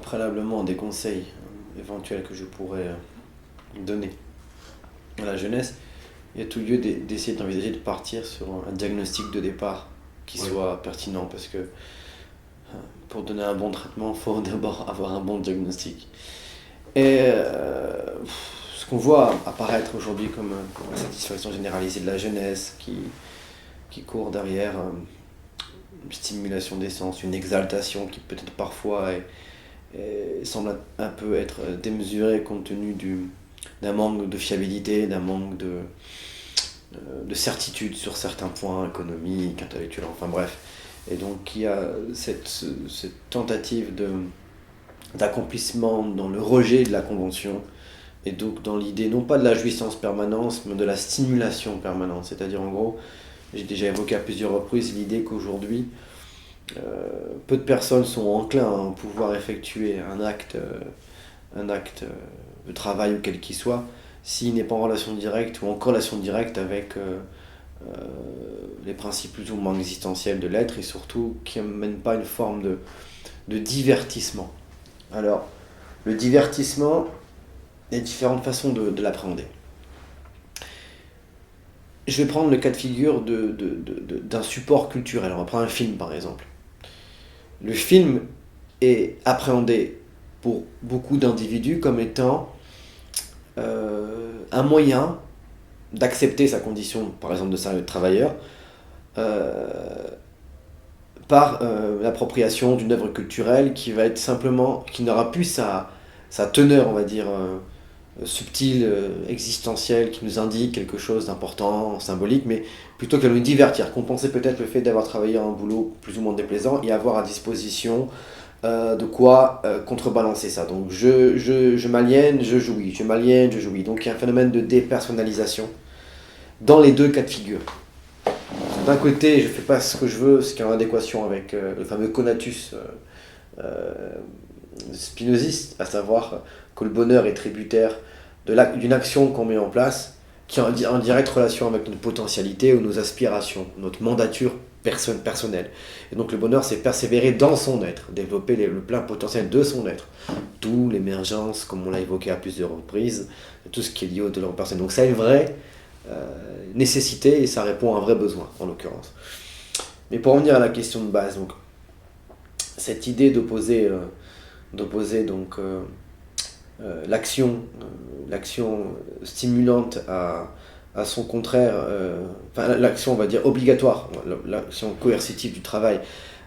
préalablement des conseils éventuels que je pourrais donner à la jeunesse, il y a tout lieu d'essayer d'envisager de partir sur un diagnostic de départ qui Oui. soit pertinent, parce que pour donner un bon traitement, il faut d'abord avoir un bon diagnostic. Et ce qu'on voit apparaître aujourd'hui comme la satisfaction généralisée de la jeunesse qui court derrière une stimulation des sens, une exaltation qui peut-être parfois semble un peu être démesurée compte tenu d'un manque de fiabilité, d'un manque de certitude sur certains points économiques, intellectuels, enfin bref. Et donc il y a cette tentative d'accomplissement dans le rejet de la convention, et donc dans l'idée non pas de la jouissance permanente, mais de la stimulation permanente. C'est-à-dire en gros, j'ai déjà évoqué à plusieurs reprises l'idée qu'aujourd'hui, peu de personnes sont enclins à pouvoir effectuer un acte de travail ou quel qu'il soit, s'il n'est pas en relation directe ou en corrélation directe avec les principes plus ou moins existentiels de l'être, et surtout qui n'amène pas une forme de divertissement. Alors, le divertissement, il y a différentes façons de l'appréhender. Je vais prendre le cas de figure d'un support culturel. On va prendre un film par exemple. Le film est appréhendé pour beaucoup d'individus comme étant un moyen d'accepter sa condition, par exemple de salarié de travailleur, par l'appropriation d'une œuvre culturelle qui va être simplement, qui n'aura plus sa teneur, on va dire, subtile, existentielle, qui nous indique quelque chose d'important, symbolique, mais plutôt qu'à nous divertir, compenser peut-être le fait d'avoir travaillé un boulot plus ou moins déplaisant et avoir à disposition de quoi contrebalancer ça. Donc je m'aliène, je jouis, je m'aliène, je jouis. Donc il y a un phénomène de dépersonnalisation dans les deux cas de figure. D'un côté, je ne fais pas ce que je veux, ce qui est en adéquation avec le fameux conatus spinoziste, à savoir que le bonheur est tributaire d'une action qu'on met en place, qui est en directe relation avec notre potentialité ou nos aspirations, notre mandature personnelle. Et donc le bonheur, c'est persévérer dans son être, développer le plein potentiel de son être. D'où l'émergence, comme on l'a évoqué à plusieurs reprises, de tout ce qui est lié au développement personnel. Donc ça a une vraie nécessité et ça répond à un vrai besoin, en l'occurrence. Mais pour revenir à la question de base, donc, cette idée d'opposer donc l'action stimulante à son contraire, enfin l'action on va dire obligatoire, l'action coercitive du travail,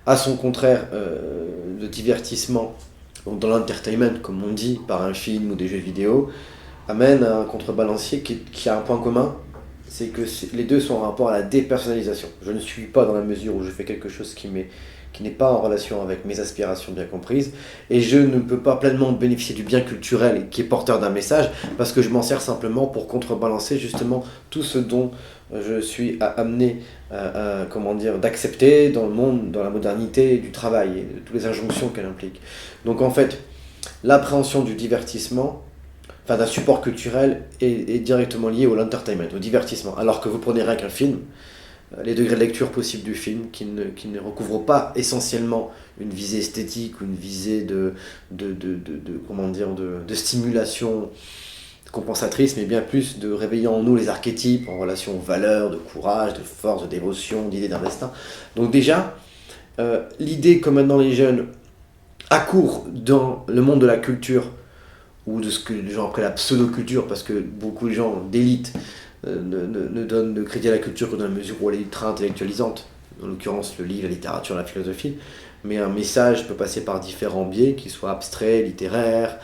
à son contraire de divertissement, donc dans l'entertainment comme on dit, par un film ou des jeux vidéo, amène à un contrebalancier qui a un point commun, c'est que les deux sont en rapport à la dépersonnalisation. Je ne suis pas dans la mesure où je fais quelque chose qui n'est pas en relation avec mes aspirations bien comprises, et je ne peux pas pleinement bénéficier du bien culturel qui est porteur d'un message, parce que je m'en sers simplement pour contrebalancer justement tout ce dont je suis amené d'accepter dans le monde, dans la modernité du travail, et de toutes les injonctions qu'elle implique. Donc en fait, l'appréhension du divertissement, enfin d'un support culturel, est directement lié au l'entertainment, au divertissement, alors que vous prenez rien qu'un film, les degrés de lecture possibles du film qui ne recouvrent pas essentiellement une visée esthétique ou une visée de stimulation compensatrice, mais bien plus de réveiller en nous les archétypes en relation aux valeurs, de courage, de force, de dévotion, d'idées d'un destin. Donc déjà, l'idée que maintenant les jeunes accourent dans le monde de la culture, ou de ce que les gens appellent la pseudo-culture, parce que beaucoup de gens d'élite ne donnent de crédit à la culture que dans la mesure où elle est ultra intellectualisante, en l'occurrence le livre, la littérature, la philosophie, mais un message peut passer par différents biais, qu'ils soient abstraits, littéraires,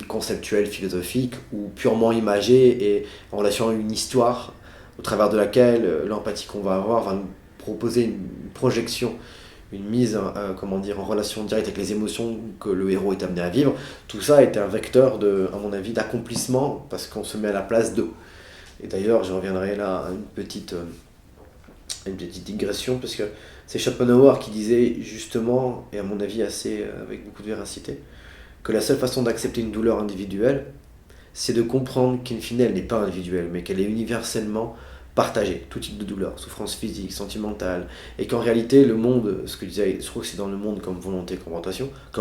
conceptuels, philosophiques, ou purement imagés et en relation à une histoire au travers de laquelle l'empathie qu'on va avoir va nous proposer une projection, une mise en relation directe avec les émotions que le héros est amené à vivre. Tout ça est un vecteur, à mon avis, d'accomplissement, parce qu'on se met à la place d'eux. Et d'ailleurs, je reviendrai là à une petite digression, parce que c'est Schopenhauer qui disait justement, et à mon avis avec beaucoup de véracité, que la seule façon d'accepter une douleur individuelle, c'est de comprendre qu'in fine elle n'est pas individuelle, mais qu'elle est universellement partager tout type de douleur, souffrance physique, sentimentale, et qu'en réalité le monde, ce que disait, je crois que c'est dans Le Monde comme volonté, comme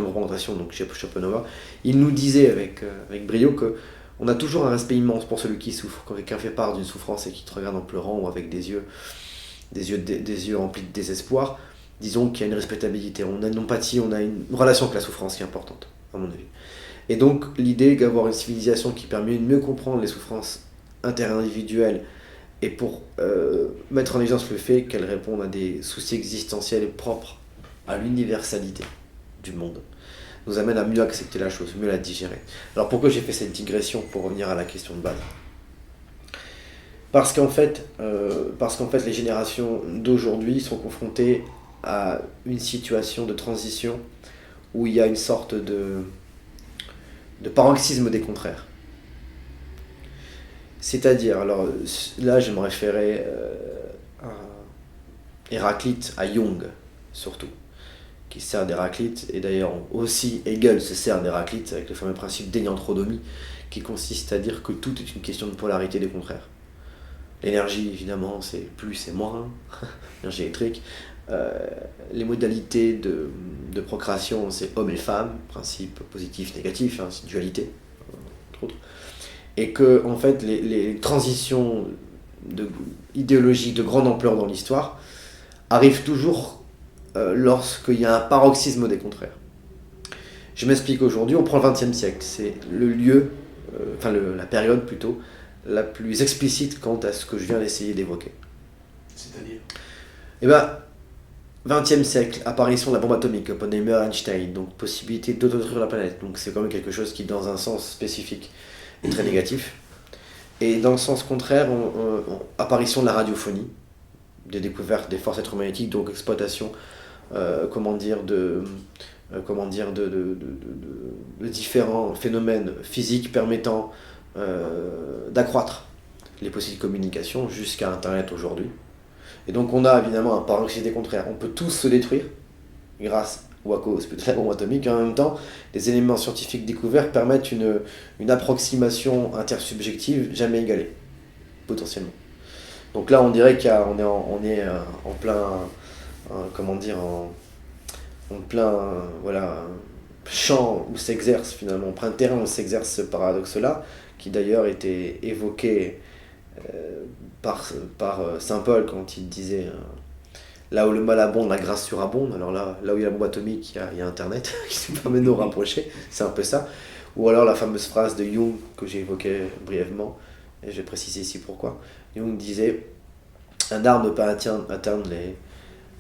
représentation, donc chez Schopenhauer, il nous disait avec brio que on a toujours un respect immense pour celui qui souffre. Quand quelqu'un fait part d'une souffrance et qu'il te regarde en pleurant ou avec des yeux remplis de désespoir, disons qu'il y a une respectabilité, on a une empathie, on a une relation avec la souffrance qui est importante, à mon avis. Et donc l'idée d'avoir une civilisation qui permet de mieux comprendre les souffrances interindividuelles et pour mettre en évidence le fait qu'elles répondent à des soucis existentiels propres à l'universalité du monde, nous amène à mieux accepter la chose, mieux la digérer. Alors pourquoi j'ai fait cette digression pour revenir à la question de base ? Parce qu'en fait, les générations d'aujourd'hui sont confrontées à une situation de transition où il y a une sorte de paroxysme des contraires. C'est-à-dire, alors là je me référais à Héraclite, à Jung surtout, qui sert d'Héraclite, et d'ailleurs aussi Hegel se sert d'Héraclite avec le fameux principe d'énianthrodomie, qui consiste à dire que tout est une question de polarité des contraires. L'énergie, évidemment, c'est plus et moins, l'énergie électrique. Les modalités de procréation, c'est homme et femme, principe positif, négatif, c'est dualité, entre autres. Et que, en fait, les transitions idéologiques de grande ampleur dans l'histoire arrivent toujours lorsqu'il y a un paroxysme des contraires. Je m'explique aujourd'hui, on prend le XXe siècle, c'est le lieu, la période plutôt, la plus explicite quant à ce que je viens d'essayer d'évoquer. C'est-à-dire ? Eh bien, XXe siècle, apparition de la bombe atomique, Oppenheimer, Einstein, donc possibilité d'autodétruire la planète, donc c'est quand même quelque chose qui, dans un sens spécifique, est très négatif. Et dans le sens contraire, apparition de la radiophonie, des découvertes des forces électromagnétiques, donc exploitation, de différents phénomènes physiques permettant d'accroître les possibilités de communication jusqu'à Internet aujourd'hui. Et donc on a évidemment un paroxysme des contraires. On peut tous se détruire grâce ou à cause de la bombe atomique, et en même temps, les éléments scientifiques découverts permettent une approximation intersubjective jamais égalée, potentiellement. Donc là, on dirait qu'on est en plein, en plein champ où s'exerce finalement, en plein terrain où s'exerce ce paradoxe-là, qui d'ailleurs était évoqué par saint Paul quand il disait là où le mal abonde, la grâce surabonde. Alors là où il y a la bombe atomique, il y a Internet qui nous permet de nous rapprocher, c'est un peu ça. Ou alors la fameuse phrase de Jung que j'ai évoquée brièvement, et je vais préciser ici pourquoi. Jung disait « Un arbre ne peut atteindre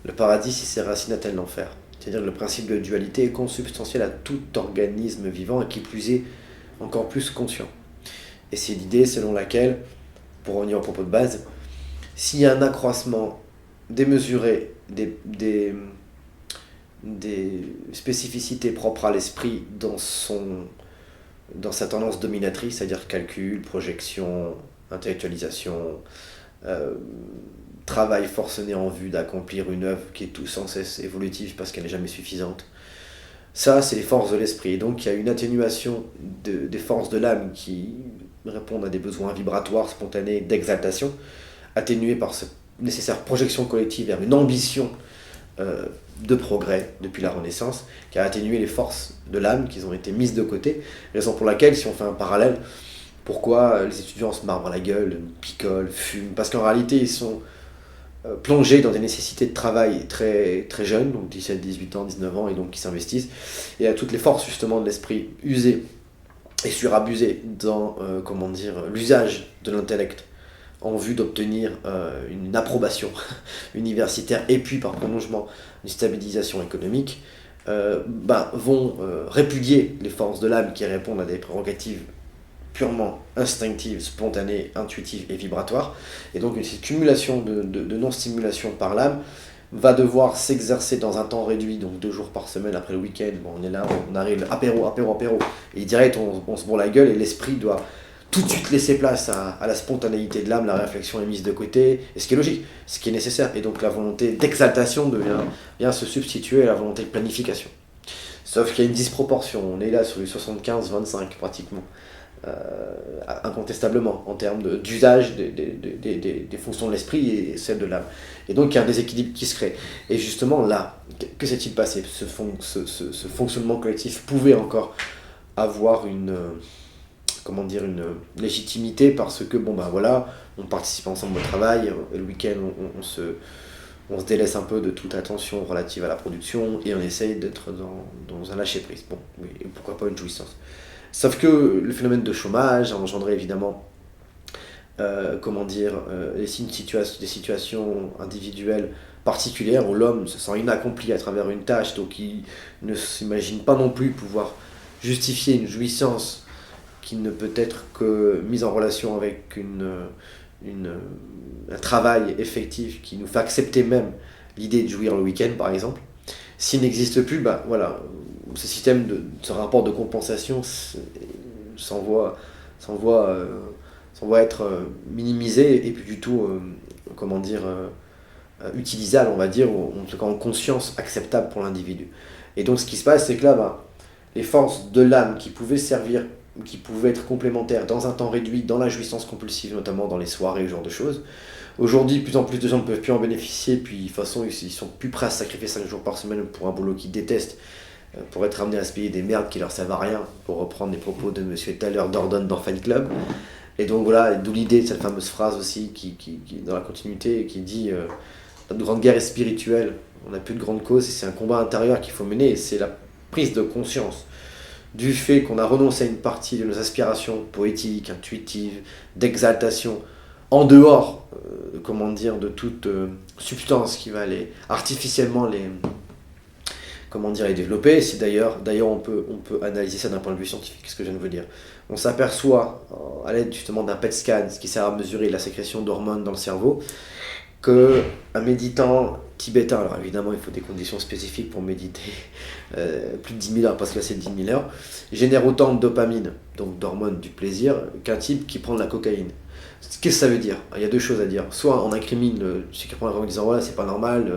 le paradis si ses racines atteignent l'enfer ». C'est-à-dire que le principe de dualité est consubstantiel à tout organisme vivant et qui plus est encore plus conscient. Et c'est l'idée selon laquelle, pour revenir au propos de base, s'il y a un accroissement démesuré des spécificités propres à l'esprit dans sa tendance dominatrice, c'est-à-dire calcul, projection, intellectualisation, travail forcené en vue d'accomplir une œuvre qui est tout sans cesse évolutive parce qu'elle n'est jamais suffisante. Ça, c'est les forces de l'esprit. Et donc, il y a une atténuation des forces de l'âme qui répondent à des besoins vibratoires, spontanés, d'exaltation, atténués par cette nécessaire projection collective vers une ambition de progrès depuis la Renaissance, qui a atténué les forces de l'âme qui ont été mises de côté. Raison pour laquelle, si on fait un parallèle, pourquoi les étudiants se marbrent la gueule, picolent, fument ? Parce qu'en réalité, ils sont plongés dans des nécessités de travail très, très jeunes, donc 17, 18 ans, 19 ans, et donc qui s'investissent. Et à toutes les forces justement de l'esprit usées et surabusées dans l'usage de l'intellect en vue d'obtenir une approbation universitaire et puis par prolongement une stabilisation économique, vont répudier les forces de l'âme qui répondent à des prérogatives purement instinctives, spontanées, intuitives et vibratoires. Et donc cette cumulation de non-stimulation par l'âme va devoir s'exercer dans un temps réduit, donc 2 jours par semaine après le week-end. Bon, on est là, on arrive, apéro, et direct on se bourre la gueule et l'esprit doit tout de suite laisser place à la spontanéité de l'âme, la réflexion est mise de côté, et ce qui est logique, ce qui est nécessaire. Et donc la volonté d'exaltation vient se substituer à la volonté de planification. Sauf qu'il y a une disproportion, on est là sur les 75-25 pratiquement. incontestablement, en termes d'usage des fonctions de l'esprit et celles de l'âme. Et donc il y a un déséquilibre qui se crée. Et justement là, que s'est-il passé? Ce fonctionnement collectif pouvait encore avoir une légitimité parce que, bon ben voilà, on participe ensemble au travail, et le week-end on se délaisse un peu de toute attention relative à la production et on essaye d'être dans un lâcher-prise. Bon, oui, et pourquoi pas une jouissance. Sauf que le phénomène de chômage a engendré évidemment des situations individuelles particulières où l'homme se sent inaccompli à travers une tâche, donc il ne s'imagine pas non plus pouvoir justifier une jouissance qui ne peut être que mise en relation avec un travail effectif qui nous fait accepter même l'idée de jouir le week-end par exemple. S'il n'existe plus, bah voilà, ce rapport de compensation s'envoie être minimisé et plus du tout utilisable, on va dire, ou en tout cas en conscience acceptable pour l'individu. Et donc ce qui se passe, c'est que là, bah, les forces de l'âme qui pouvaient servir, qui pouvaient être complémentaires dans un temps réduit, dans la jouissance compulsive, notamment dans les soirées, ce genre de choses. Aujourd'hui, de plus en plus de gens ne peuvent plus en bénéficier, puis de toute façon, ils sont plus prêts à se sacrifier 5 jours par semaine pour un boulot qu'ils détestent, pour être amenés à se payer des merdes qui leur servent à rien, pour reprendre les propos de Monsieur Tyler Dordon dans Fight Club. Et donc voilà, d'où l'idée de cette fameuse phrase aussi qui dans la continuité, qui dit la grande guerre est spirituelle, on n'a plus de grande cause, et c'est un combat intérieur qu'il faut mener, et c'est la prise de conscience du fait qu'on a renoncé à une partie de nos aspirations poétiques, intuitives, d'exaltation, en dehors, de toute substance qui va artificiellement les développer. Si d'ailleurs on peut analyser ça d'un point de vue scientifique, ce que je viens de vous dire. On s'aperçoit, à l'aide justement d'un PET scan, ce qui sert à mesurer la sécrétion d'hormones dans le cerveau, qu'un méditant tibétain, alors évidemment il faut des conditions spécifiques pour méditer plus de 10 000 heures, parce que là c'est 10 000 heures, génère autant de dopamine, donc d'hormones du plaisir, qu'un type qui prend de la cocaïne. Qu'est-ce que ça veut dire? Il y a deux choses à dire. Soit on incrimine celui qui prend la drogue en disant voilà, c'est pas normal,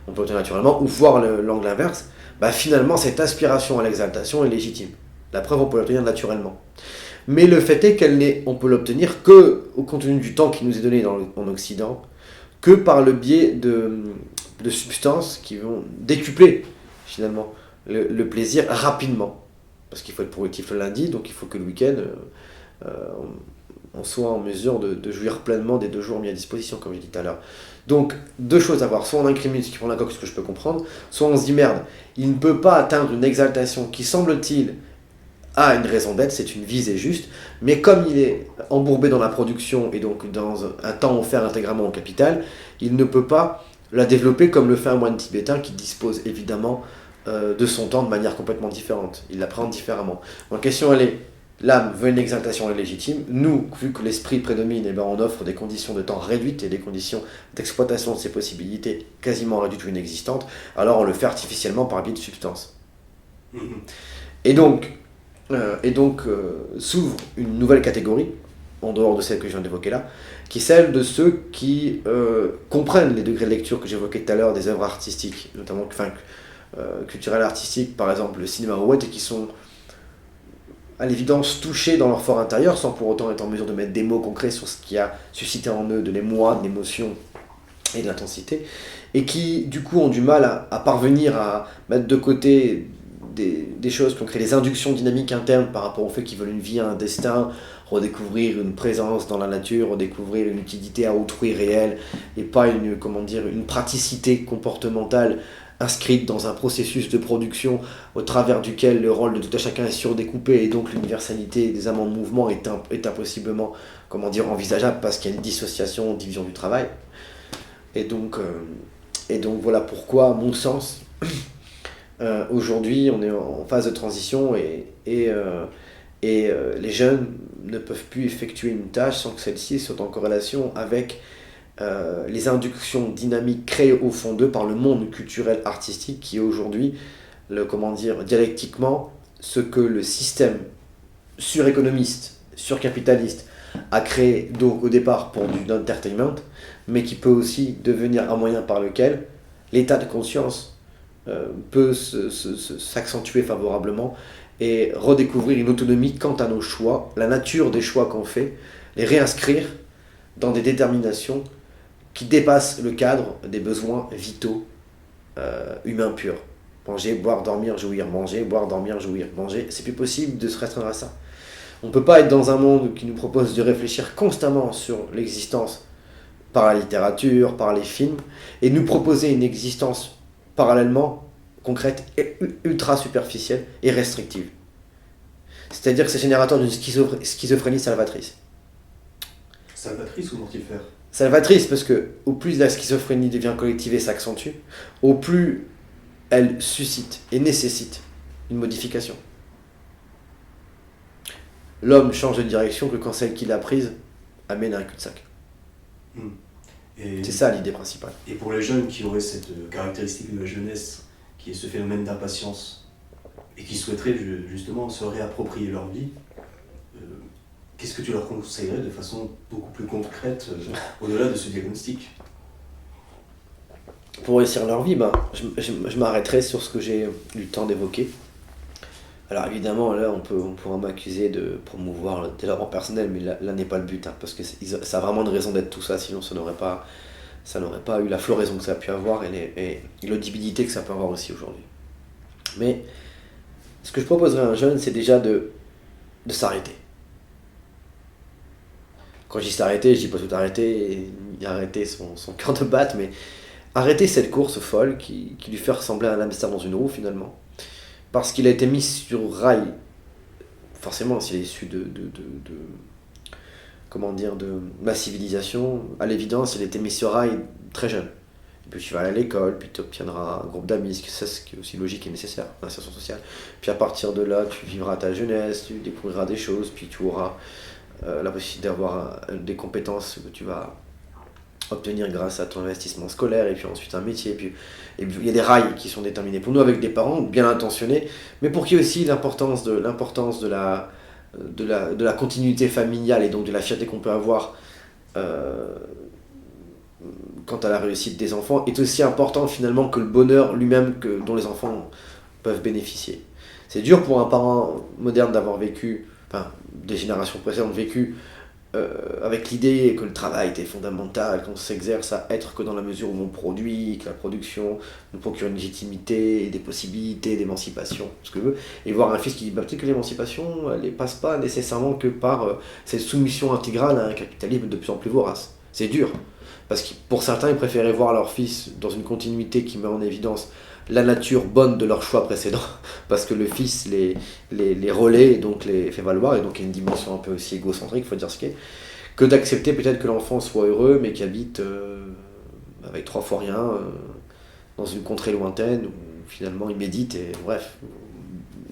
on peut l'obtenir naturellement, ou voir l'angle inverse, bah finalement cette aspiration à l'exaltation est légitime. La preuve, on peut l'obtenir naturellement. Mais le fait est on peut l'obtenir que au compte tenu du temps qui nous est donné en Occident, que par le biais de substances qui vont décupler finalement le plaisir rapidement. Parce qu'il faut être productif le lundi, donc il faut que le week-end on soit en mesure de jouir pleinement des 2 jours mis à disposition, comme j'ai dit tout à l'heure. Donc, 2 choses à voir. Soit on incrimine ce qui prend la coque, ce que je peux comprendre, soit on se dit merde, il ne peut pas atteindre une exaltation qui, semble-t-il, a une raison d'être, c'est une visée juste, mais comme il est embourbé dans la production et donc dans un temps offert intégralement au capital, il ne peut pas la développer comme le fait un moine tibétain qui dispose évidemment de son temps de manière complètement différente. Il l'appréhende différemment. La question elle est, l'âme veut une exaltation légitime, nous, vu que l'esprit prédomine, eh ben, on offre des conditions de temps réduites et des conditions d'exploitation de ces possibilités quasiment réduites ou inexistantes, alors on le fait artificiellement par biais de substances. Et donc s'ouvre une nouvelle catégorie, en dehors de celle que je viens d'évoquer là, qui est celle de ceux qui comprennent les degrés de lecture que j'évoquais tout à l'heure des œuvres artistiques, notamment culturelles artistiques, par exemple le cinéma ou autre, et qui sont à l'évidence touchés dans leur fort intérieur, sans pour autant être en mesure de mettre des mots concrets sur ce qui a suscité en eux de l'émoi, de l'émotion et de l'intensité, et qui du coup ont du mal à parvenir à mettre de côté des choses qui ont créé des inductions dynamiques internes par rapport au fait qu'ils veulent une vie, un destin, redécouvrir une présence dans la nature, redécouvrir une utilité à autrui réelle, et pas une praticité comportementale inscrite dans un processus de production au travers duquel le rôle de tout à chacun est surdécoupé, et donc l'universalité des âmes en mouvement est impossiblement envisageable parce qu'il y a une dissociation, une division du travail. Et donc voilà pourquoi, à mon sens, aujourd'hui on est en phase de transition et les jeunes ne peuvent plus effectuer une tâche sans que celle-ci soit en corrélation avec les inductions dynamiques créées au fond d'eux par le monde culturel artistique qui est aujourd'hui dialectiquement ce que le système suréconomiste, surcapitaliste a créé donc au départ pour du entertainment, mais qui peut aussi devenir un moyen par lequel l'état de conscience peut s'accentuer favorablement et redécouvrir une autonomie quant à nos choix, la nature des choix qu'on fait, les réinscrire dans des déterminations qui dépassent le cadre des besoins vitaux humains purs. Manger, boire, dormir, jouir. Manger, boire, dormir, jouir. Manger, c'est plus possible de se restreindre à ça. On ne peut pas être dans un monde qui nous propose de réfléchir constamment sur l'existence par la littérature, par les films, et nous proposer une existence parallèlement concrète et ultra superficielle et restrictive. C'est-à-dire que c'est générateur d'une schizophrénie salvatrice. Salvatrice ou mortifère? Salvatrice parce que au plus la schizophrénie devient collective et s'accentue, au plus elle suscite et nécessite une modification. L'homme change de direction que quand celle qu'il a prise amène à un cul-de-sac. C'est ça l'idée principale. Et pour les jeunes qui auraient cette caractéristique de la jeunesse, qui est ce phénomène d'impatience, et qui souhaiteraient justement se réapproprier leur vie, qu'est-ce que tu leur conseillerais de façon beaucoup plus concrète, au-delà de ce diagnostic? Pour réussir leur vie, je m'arrêterai sur ce que j'ai eu le temps d'évoquer. Alors évidemment, là, on pourra m'accuser de promouvoir le développement personnel, mais là n'est pas le but, parce que ça a vraiment une raison d'être tout ça, sinon ça n'aurait pas eu la floraison que ça a pu avoir et l'audibilité que ça peut avoir aussi aujourd'hui. Mais ce que je proposerais à un jeune, c'est déjà de s'arrêter. Quand je dis s'arrêter, je dis pas tout arrêter, et arrêter son cœur de batte, mais arrêter cette course folle qui lui fait ressembler à un hamster dans une roue finalement. Parce qu'il a été mis sur rail, forcément s'il est issu de ma civilisation, à l'évidence il a été mis sur rail très jeune. Et puis tu vas aller à l'école, puis tu obtiendras un groupe d'amis, ce qui est aussi logique et nécessaire, l'insertion sociale. Puis à partir de là, tu vivras ta jeunesse, tu découvriras des choses, puis tu auras la possibilité d'avoir des compétences que tu vas obtenir grâce à ton investissement scolaire, et puis ensuite un métier, et puis il y a des rails qui sont déterminés pour nous avec des parents bien intentionnés, mais pour qui aussi l'importance de la continuité familiale et donc de la fierté qu'on peut avoir quant à la réussite des enfants est aussi important finalement que le bonheur lui-même dont les enfants peuvent bénéficier. C'est dur pour un parent moderne d'avoir vécu, des générations précédentes vécu avec l'idée que le travail était fondamental, qu'on s'exerce à être que dans la mesure où on produit, que la production nous procure une légitimité, des possibilités d'émancipation, ce que veut, et voir un fils qui dit peut-être que l'émancipation elle ne passe pas nécessairement que par cette soumission intégrale à un capitalisme de plus en plus vorace. C'est dur, parce que pour certains ils préféraient voir leur fils dans une continuité qui met en évidence la nature bonne de leur choix précédent, parce que le fils les relaie et donc les fait valoir, et donc il y a une dimension un peu aussi égocentrique, il faut dire ce qu'est, que d'accepter peut-être que l'enfant soit heureux, mais qu'il habite avec 3 fois rien, dans une contrée lointaine, où finalement il médite, et bref,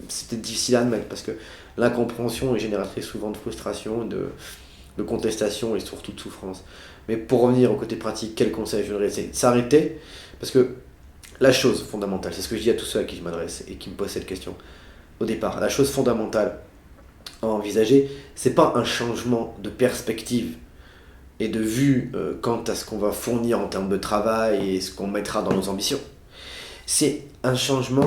c'était difficile à admettre, parce que l'incompréhension est génératrice souvent de frustration, de contestation et surtout de souffrance. Mais pour revenir au côté pratique, quel conseil je donnerais? C'est s'arrêter, parce que la chose fondamentale, c'est ce que je dis à tous ceux à qui je m'adresse et qui me posent cette question au départ, la chose fondamentale à envisager, c'est pas un changement de perspective et de vue quant à ce qu'on va fournir en termes de travail et ce qu'on mettra dans nos ambitions. C'est un changement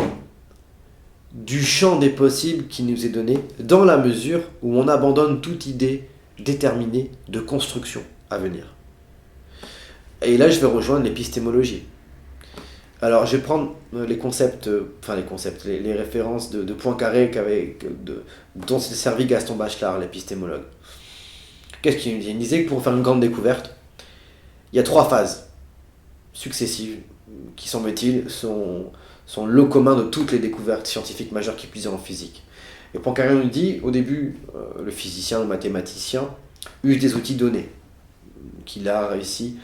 du champ des possibles qui nous est donné dans la mesure où on abandonne toute idée déterminée de construction à venir. Et là, je vais rejoindre l'épistémologie. Alors, je vais prendre les références de Poincaré dont s'est servi Gaston Bachelard, l'épistémologue. Qu'est-ce qu'il nous dit? Il disait que pour faire une grande découverte, il y a 3 phases successives qui, semble-t-il, sont le commun de toutes les découvertes scientifiques majeures qui puisent en physique. Et Poincaré nous dit, au début, le physicien ou mathématicien use des outils donnés qu'il a réussi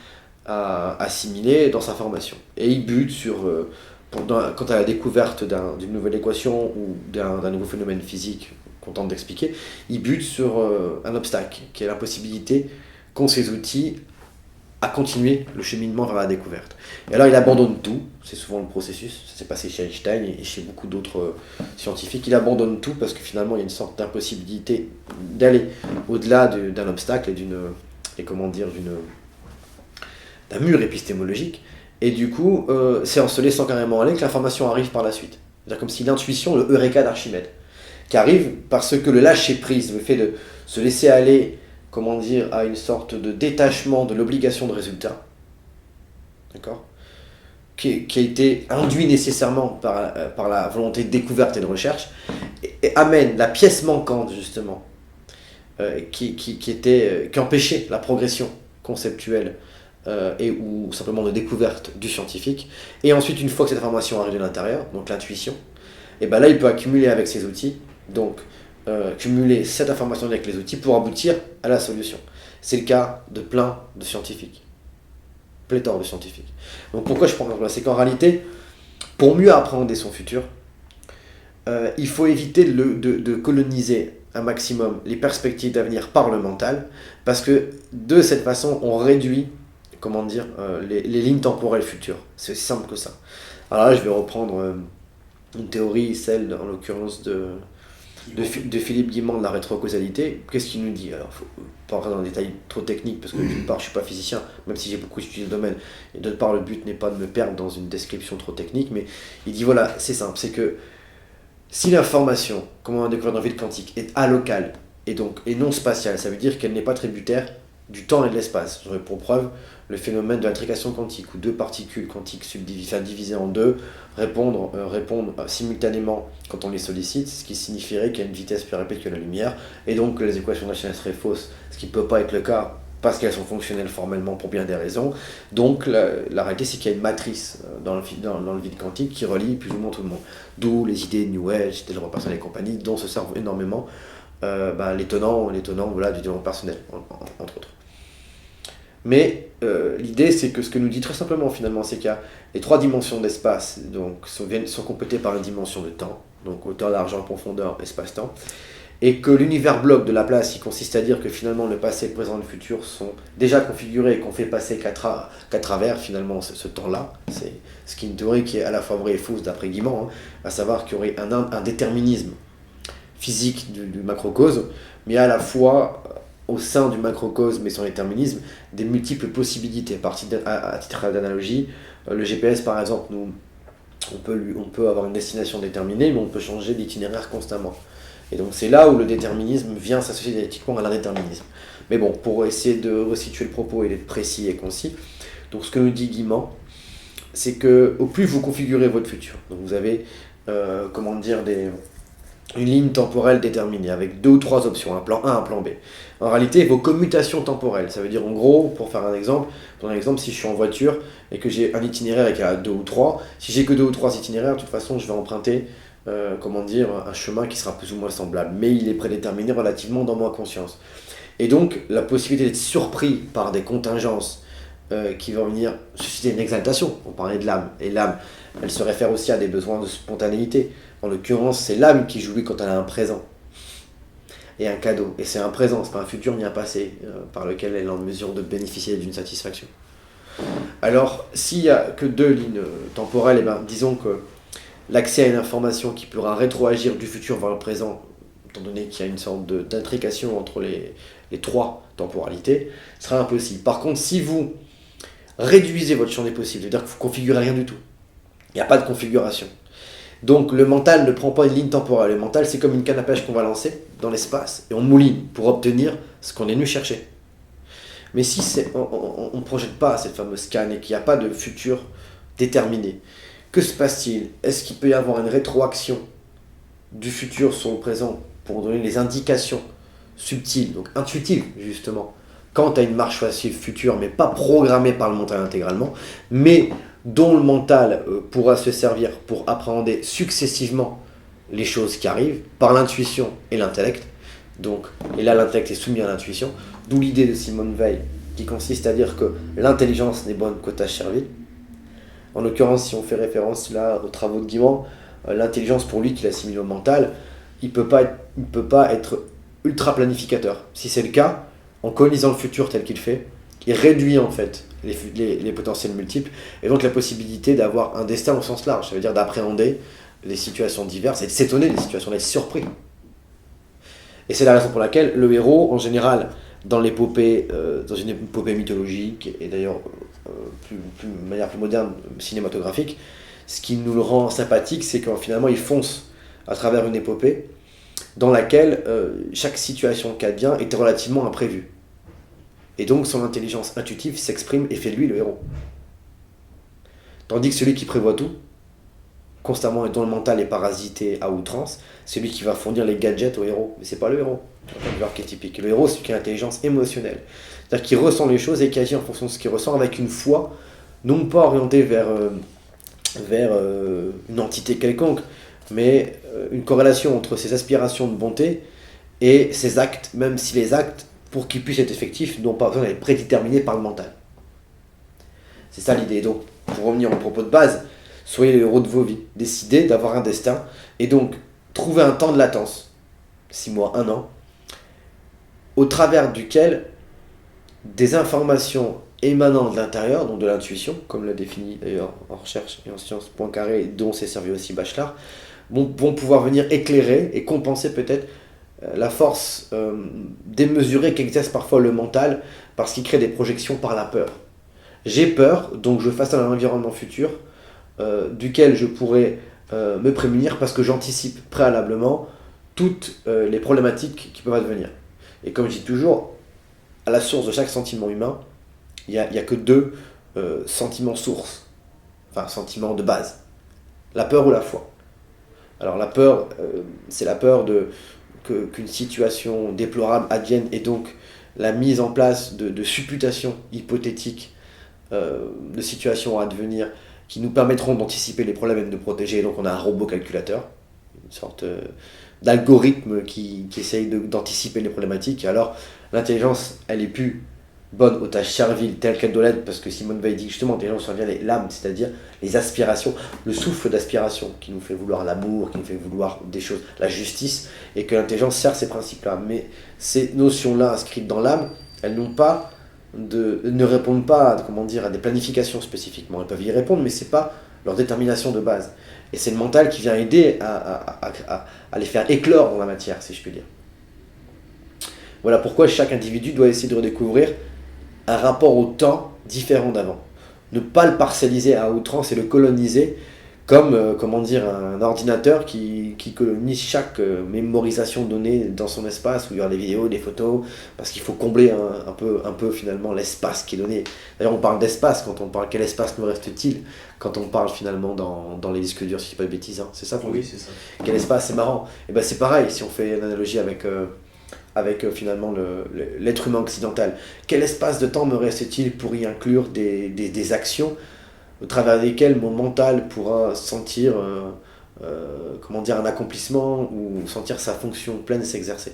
à assimiler dans sa formation. Et il bute quant à la découverte d'une nouvelle équation ou d'un nouveau phénomène physique qu'on tente d'expliquer, il bute sur un obstacle, qui est l'impossibilité qu'ont ces outils à continuer le cheminement vers la découverte. Et alors il abandonne tout, c'est souvent le processus, ça s'est passé chez Einstein et chez beaucoup d'autres scientifiques, il abandonne tout parce que finalement il y a une sorte d'impossibilité d'aller au-delà d'un obstacle et d'un mur épistémologique, et du coup c'est en se laissant carrément aller que l'information arrive par la suite. C'est-à-dire comme si l'intuition, le eureka d'Archimède, qui arrive parce que le lâcher-prise, le fait de se laisser aller, comment dire, à une sorte de détachement de l'obligation de résultat, d'accord, qui a été induit nécessairement par la volonté de découverte et de recherche, et amène la pièce manquante, justement, qui empêchait la progression conceptuelle ou simplement de découverte du scientifique. Et ensuite, une fois que cette information arrive de l'intérieur, donc l'intuition, et ben là, il peut accumuler avec ses outils, donc cumuler cette information avec les outils pour aboutir à la solution. C'est le cas de plein de scientifiques, pléthore de scientifiques. Donc pourquoi je prends l'exemple là? C'est qu'en réalité, pour mieux appréhender son futur, il faut éviter de coloniser un maximum les perspectives d'avenir par le mental, parce que de cette façon, on réduit, comment dire, les lignes temporelles futures. C'est aussi simple que ça. Alors là, je vais reprendre une théorie, celle en l'occurrence de Philippe Guimand de la rétrocausalité. Qu'est-ce qu'il nous dit? Alors, il ne faut pas rentrer dans des détails trop techniques, parce que d'une part, je ne suis pas physicien, même si j'ai beaucoup étudié le domaine, et d'autre part, le but n'est pas de me perdre dans une description trop technique, mais il dit, voilà, c'est simple, c'est que si l'information, comme on a découvert dans le vide quantique, est alocale et non spatiale, ça veut dire qu'elle n'est pas tributaire du temps et de l'espace. J'aurais pour preuve le phénomène de l'intrication quantique, où deux particules quantiques divisées en deux répondent simultanément quand on les sollicite, ce qui signifierait qu'il y a une vitesse plus rapide que la lumière, et donc que les équations d'Einstein seraient fausses, ce qui ne peut pas être le cas parce qu'elles sont fonctionnelles formellement pour bien des raisons. Donc la réalité, c'est qu'il y a une matrice dans le vide quantique qui relie plus ou moins tout le monde. D'où les idées de New Age, développement personnel et compagnie, dont se servent énormément les tenants voilà, du développement personnel, entre autres. Mais l'idée, c'est que ce que nous dit très simplement finalement, c'est qu'il y a les trois dimensions d'espace, donc sont complétées par une dimension de temps, donc hauteur, largeur, profondeur, espace-temps, et que l'univers bloc de Laplace, qui consiste à dire que finalement le passé, le présent et le futur sont déjà configurés et qu'on fait passer qu'à travers finalement ce temps-là. C'est ce qui est une théorie qui est à la fois vraie et fausse d'après Guimand, à savoir qu'il y aurait un déterminisme physique du macrocosme, mais à la fois au sein du macrocosme et son déterminisme, des multiples possibilités. À titre d'analogie, le GPS par exemple, on peut avoir une destination déterminée, mais on peut changer d'itinéraire constamment. Et donc c'est là où le déterminisme vient s'associer dialectiquement à l'indéterminisme. Mais bon, pour essayer de resituer le propos et d'être précis et concis, donc ce que nous dit Guimand, c'est que au plus vous configurez votre futur, donc vous avez une ligne temporelle déterminée avec 2 ou 3 options, un plan A, un plan B. En réalité, vos commutations temporelles, ça veut dire en gros, pour faire un exemple, si je suis en voiture et que j'ai un itinéraire et qu'il y a 2 ou 3, si j'ai que 2 ou 3 itinéraires, de toute façon je vais emprunter un chemin qui sera plus ou moins semblable, mais il est prédéterminé relativement dans ma conscience. Et donc, la possibilité d'être surpris par des contingences qui vont venir susciter une exaltation. On parlait de l'âme, et l'âme, elle se réfère aussi à des besoins de spontanéité. En l'occurrence, c'est l'âme qui jouit quand elle a un présent et un cadeau. Et c'est un présent, c'est pas un futur ni un passé par lequel elle est en mesure de bénéficier d'une satisfaction. Alors, s'il n'y a que 2 lignes temporelles, disons que l'accès à une information qui pourra rétroagir du futur vers le présent, étant donné qu'il y a une sorte d'intrication entre les 3 temporalités, sera impossible. Par contre, si vous réduisez votre champ des possibles, c'est-à-dire que vous ne configurez rien du tout, il n'y a pas de configuration. Donc le mental ne prend pas une ligne temporelle. Le mental, c'est comme une canne à pêche qu'on va lancer dans l'espace et on mouline pour obtenir ce qu'on est venu chercher. Mais si on ne projette pas cette fameuse canne et qu'il n'y a pas de futur déterminé, que se passe-t-il? Est-ce qu'il peut y avoir une rétroaction du futur sur le présent pour donner les indications subtiles, donc intuitives justement, quant à une marche future, mais pas programmée par le mental intégralement, mais dont le mental pourra se servir pour appréhender successivement les choses qui arrivent par l'intuition et l'intellect. Donc, et là l'intellect est soumis à l'intuition, d'où l'idée de Simone Veil qui consiste à dire que l'intelligence n'est bonne qu'aux tâches serviles. En l'occurrence, si on fait référence là aux travaux de Guimand, l'intelligence pour lui qu'il assimile au mental, il peut pas être ultra planificateur. Si c'est le cas, en colonisant le futur tel qu'il fait, il réduit en fait les potentiels multiples et donc la possibilité d'avoir un destin au sens large. Ça veut dire d'appréhender les situations diverses et de s'étonner des situations, d'être surpris. Et c'est la raison pour laquelle le héros, en général, dans l'épopée, dans une épopée mythologique et d'ailleurs de manière plus moderne, cinématographique, ce qui nous le rend sympathique, c'est quand finalement il fonce à travers une épopée dans laquelle chaque situation qu'advient était relativement imprévue. Et donc son intelligence intuitive s'exprime et fait de lui le héros. Tandis que celui qui prévoit tout, constamment et dont le mental est parasité à outrance, c'est lui qui va fournir les gadgets au héros. Mais c'est pas le héros, l'archétypique. Le héros, c'est celui qui a une intelligence émotionnelle. C'est-à-dire qu'il ressent les choses et qui agit en fonction de ce qu'il ressent avec une foi, non pas orientée vers une entité quelconque, mais une corrélation entre ses aspirations de bonté et ses actes, même si les actes, pour qu'ils puissent être effectifs, n'ont pas besoin d'être prédéterminés par le mental. C'est ça l'idée. Donc, pour revenir au propos de base, soyez le héros de vos vies, décidez d'avoir un destin, et donc trouvez un temps de latence, 6 mois, 1 an, au travers duquel des informations émanant de l'intérieur, donc de l'intuition, comme l'a défini d'ailleurs en recherche et en sciences Poincaré, dont s'est servi aussi Bachelard, vont pouvoir venir éclairer et compenser peut-être la force démesurée qu'exerce parfois le mental, parce qu'il crée des projections par la peur. J'ai peur, donc je façonne un environnement futur duquel je pourrais me prémunir parce que j'anticipe préalablement toutes les problématiques qui peuvent advenir. Et comme je dis toujours, à la source de chaque sentiment humain, il n'y a que 2 sentiments sources, enfin sentiments de base, la peur ou la foi. Alors la peur, c'est la peur qu'une situation déplorable advienne, et donc la mise en place de supputations hypothétiques de situations à advenir qui nous permettront d'anticiper les problèmes et de nous protéger. Et donc on a un robot calculateur, une sorte d'algorithme qui essaye d'anticiper les problématiques. Et alors l'intelligence, elle est plus bonne aux tâches serviles telles qu'elle doit l'être, parce que Simone Veil dit justement l'intelligence servile l'âme, c'est-à-dire les aspirations, le souffle d'aspiration qui nous fait vouloir l'amour, qui nous fait vouloir des choses, la justice, et que l'intelligence sert ces principes-là. Mais ces notions-là inscrites dans l'âme, elles ne répondent pas à des planifications spécifiquement. Elles peuvent y répondre, mais ce n'est pas leur détermination de base. Et c'est le mental qui vient aider à les faire éclore dans la matière, si je puis dire. Voilà pourquoi chaque individu doit essayer de redécouvrir un rapport au temps différent d'avant. Ne pas le parcelliser à outrance et le coloniser comme un ordinateur qui colonise chaque mémorisation donnée dans son espace, où il y aura des vidéos, des photos, parce qu'il faut combler un peu finalement l'espace qui est donné. D'ailleurs on parle d'espace quand on parle quel espace nous reste-t-il quand on parle finalement dans les disques durs, si je dis pas de bêtises, hein. C'est ça pour Oui, vous. c'est ça. Quel espace, c'est marrant. Et ben c'est pareil si on fait une analogie avec finalement l'être humain occidental. Quel espace de temps me reste-t-il pour y inclure des actions au travers desquelles mon mental pourra sentir un accomplissement ou sentir sa fonction pleine s'exercer.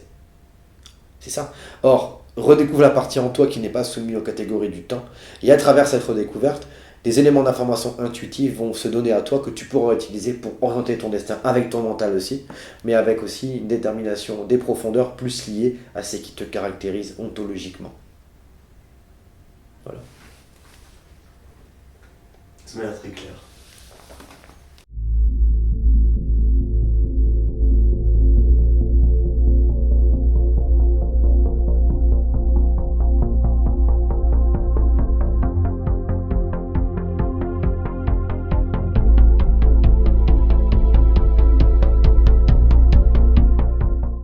C'est ça. Or, redécouvre la partie en toi qui n'est pas soumise aux catégories du temps, et à travers cette redécouverte, des éléments d'information intuitive vont se donner à toi que tu pourras utiliser pour orienter ton destin avec ton mental aussi, mais avec aussi une détermination des profondeurs plus liées à ce qui te caractérise ontologiquement. Voilà. Ça m'a l'air très clair.